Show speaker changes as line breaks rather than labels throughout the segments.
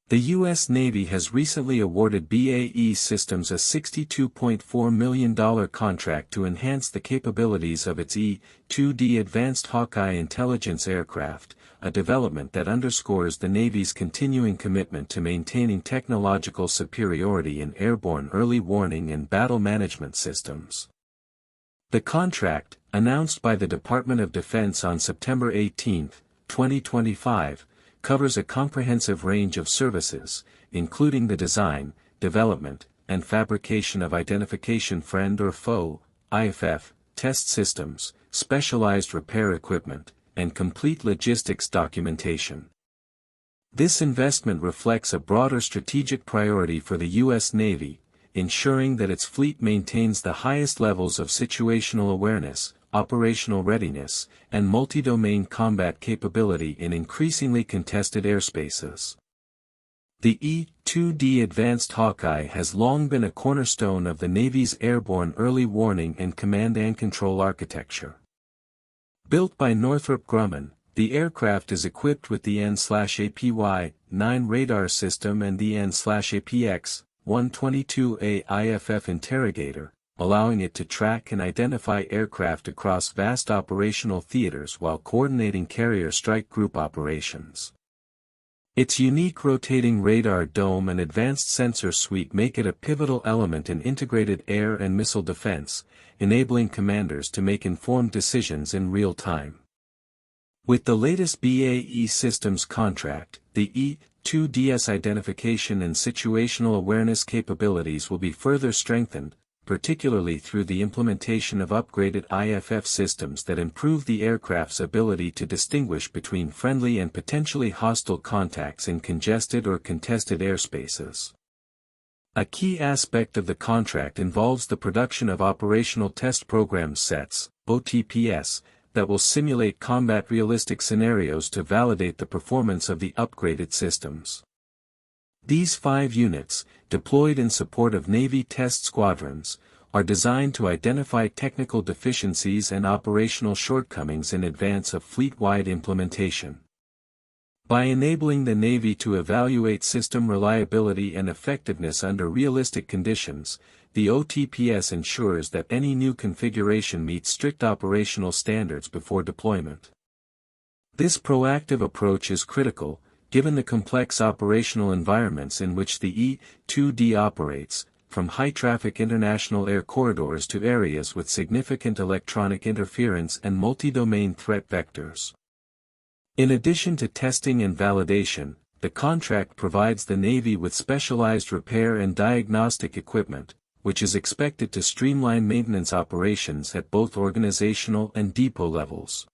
The U.S. Navy has recently awarded BAE Systems a $62.4 million contract to enhance the capabilities of its E-2D Advanced Hawkeye intelligence aircraft, a development that underscores the Navy's continuing commitment to maintaining technological superiority in airborne early warning and battle management systems. The contract, announced by the Department of Defense on September 18, 2025, covers a comprehensive range of services, including the design, development, and fabrication of identification friend or foe, IFF, test systems, specialized repair equipment, and complete logistics documentation. This investment reflects a broader strategic priority for the U.S. Navy, ensuring that its fleet maintains the highest levels of situational awareness, operational readiness, and multi-domain combat capability in increasingly contested airspaces. The E-2D Advanced Hawkeye has long been a cornerstone of the Navy's airborne early warning and command and control architecture. Built by Northrop Grumman, the aircraft is equipped with the N/APY-9 radar system and the N/APX-122A IFF interrogator, allowing it to track and identify aircraft across vast operational theaters while coordinating carrier strike group operations. Its unique rotating radar dome and advanced sensor suite make it a pivotal element in integrated air and missile defense, enabling commanders to make informed decisions in real time. With the latest BAE Systems contract, the E-2D's identification and situational awareness capabilities will be further strengthened, particularly through the implementation of upgraded IFF systems that improve the aircraft's ability to distinguish between friendly and potentially hostile contacts in congested or contested airspaces. A key aspect of the contract involves the production of operational test program sets, OTPS, that will simulate combat realistic scenarios to validate the performance of the upgraded systems. These 5 units, deployed in support of Navy test squadrons, are designed to identify technical deficiencies and operational shortcomings in advance of fleet-wide implementation. By enabling the Navy to evaluate system reliability and effectiveness under realistic conditions, the OTPS ensures that any new configuration meets strict operational standards before deployment. This proactive approach is critical, given the complex operational environments in which the E-2D operates, from high-traffic international air corridors to areas with significant electronic interference and multi-domain threat vectors. In addition to testing and validation, the contract provides the Navy with specialized repair and diagnostic equipment, which is expected to streamline maintenance operations at both organizational and depot levels.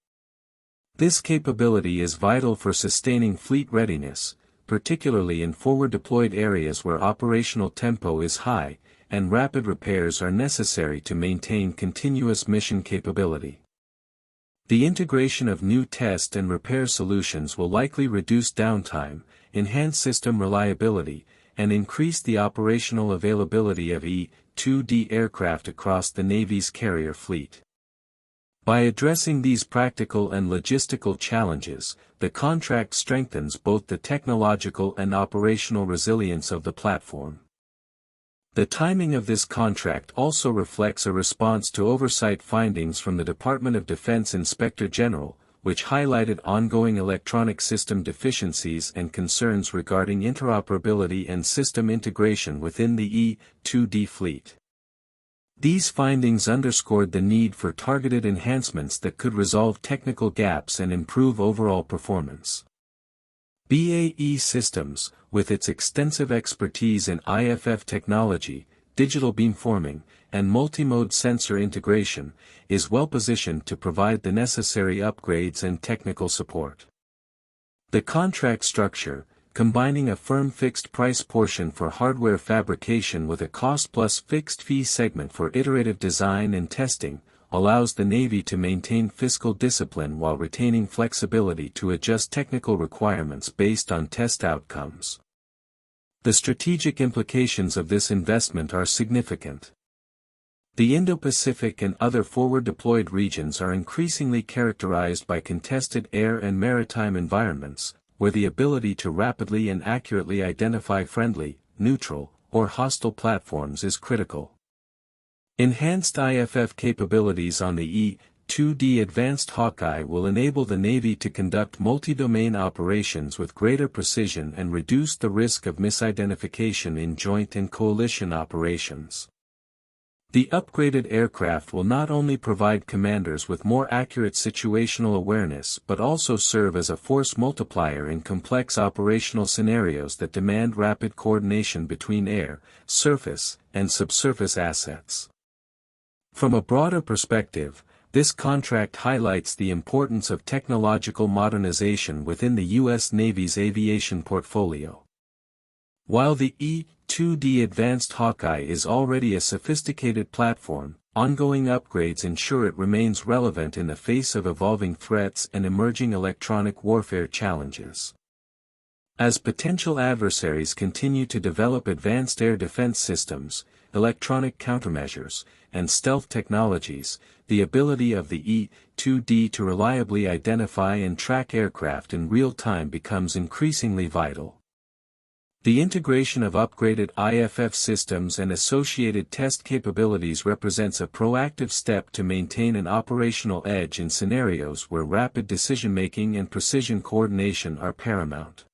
This capability is vital for sustaining fleet readiness, particularly in forward-deployed areas where operational tempo is high, and rapid repairs are necessary to maintain continuous mission capability. The integration of new test and repair solutions will likely reduce downtime, enhance system reliability, and increase the operational availability of E-2D aircraft across the Navy's carrier fleet. By addressing these practical and logistical challenges, the contract strengthens both the technological and operational resilience of the platform. The timing of this contract also reflects a response to oversight findings from the Department of Defense Inspector General, which highlighted ongoing electronic system deficiencies and concerns regarding interoperability and system integration within the E-2D fleet. These findings underscored the need for targeted enhancements that could resolve technical gaps and improve overall performance. BAE Systems, with its extensive expertise in IFF technology, digital beamforming, and multimode sensor integration, is well positioned to provide the necessary upgrades and technical support. The contract structure, combining a firm fixed-price portion for hardware fabrication with a cost-plus fixed-fee segment for iterative design and testing, allows the Navy to maintain fiscal discipline while retaining flexibility to adjust technical requirements based on test outcomes. The strategic implications of this investment are significant. The Indo-Pacific and other forward-deployed regions are increasingly characterized by contested air and maritime environments, where the ability to rapidly and accurately identify friendly, neutral, or hostile platforms is critical. Enhanced IFF capabilities on the E-2D Advanced Hawkeye will enable the Navy to conduct multi-domain operations with greater precision and reduce the risk of misidentification in joint and coalition operations. The upgraded aircraft will not only provide commanders with more accurate situational awareness but also serve as a force multiplier in complex operational scenarios that demand rapid coordination between air, surface, and subsurface assets. From a broader perspective, this contract highlights the importance of technological modernization within the U.S. Navy's aviation portfolio. While the E-2D Advanced Hawkeye is already a sophisticated platform, ongoing upgrades ensure it remains relevant in the face of evolving threats and emerging electronic warfare challenges. As potential adversaries continue to develop advanced air defense systems, electronic countermeasures, and stealth technologies, the ability of the E-2D to reliably identify and track aircraft in real time becomes increasingly vital. The integration of upgraded IFF systems and associated test capabilities represents a proactive step to maintain an operational edge in scenarios where rapid decision-making and precision coordination are paramount.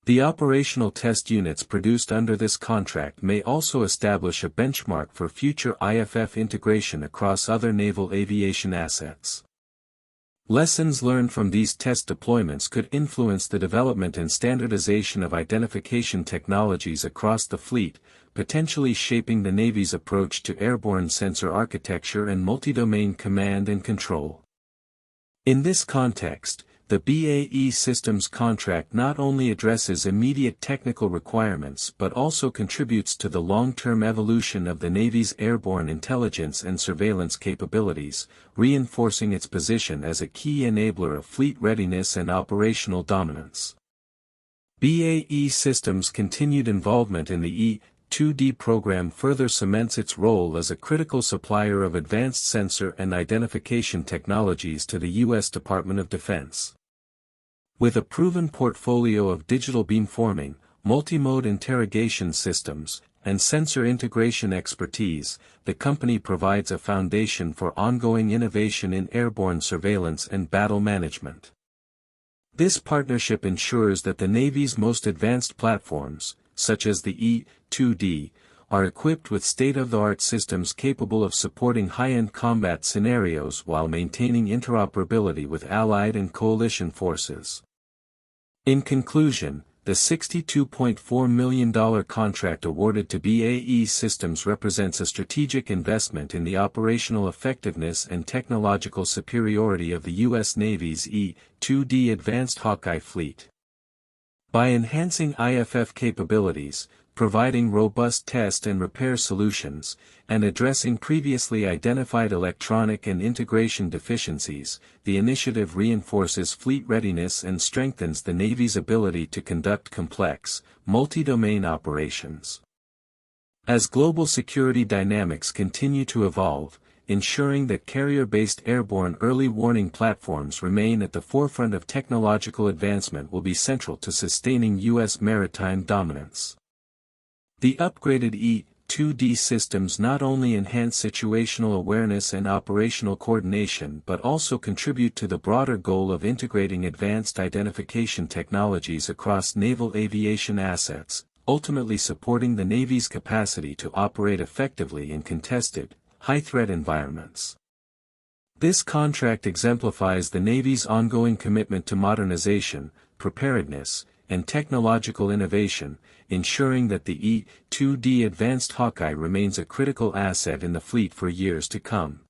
The operational test units produced under this contract may also establish a benchmark for future IFF integration across other naval aviation assets. Lessons learned from these test deployments could influence the development and standardization of identification technologies across the fleet, potentially shaping the Navy's approach to airborne sensor architecture and multi-domain command and control. In this context, the BAE Systems contract not only addresses immediate technical requirements but also contributes to the long-term evolution of the Navy's airborne intelligence and surveillance capabilities, reinforcing its position as a key enabler of fleet readiness and operational dominance. BAE Systems' continued involvement in the E-2D program further cements its role as a critical supplier of advanced sensor and identification technologies to the U.S. Department of Defense. With a proven portfolio of digital beamforming, multimode interrogation systems, and sensor integration expertise, the company provides a foundation for ongoing innovation in airborne surveillance and battle management. This partnership ensures that the Navy's most advanced platforms, such as the E-2D, are equipped with state-of-the-art systems capable of supporting high-end combat scenarios while maintaining interoperability with allied and coalition forces. In conclusion, the $62.4 million contract awarded to BAE Systems represents a strategic investment in the operational effectiveness and technological superiority of the U.S. Navy's E-2D Advanced Hawkeye fleet. By enhancing IFF capabilities, providing robust test and repair solutions, and addressing previously identified electronic and integration deficiencies, the initiative reinforces fleet readiness and strengthens the Navy's ability to conduct complex, multi-domain operations. As global security dynamics continue to evolve, ensuring that carrier-based airborne early warning platforms remain at the forefront of technological advancement will be central to sustaining U.S. maritime dominance. The upgraded E-2D systems not only enhance situational awareness and operational coordination but also contribute to the broader goal of integrating advanced identification technologies across naval aviation assets, ultimately supporting the Navy's capacity to operate effectively in contested, high-threat environments. This contract exemplifies the Navy's ongoing commitment to modernization, preparedness, and technological innovation, ensuring that the E-2D Advanced Hawkeye remains a critical asset in the fleet for years to come.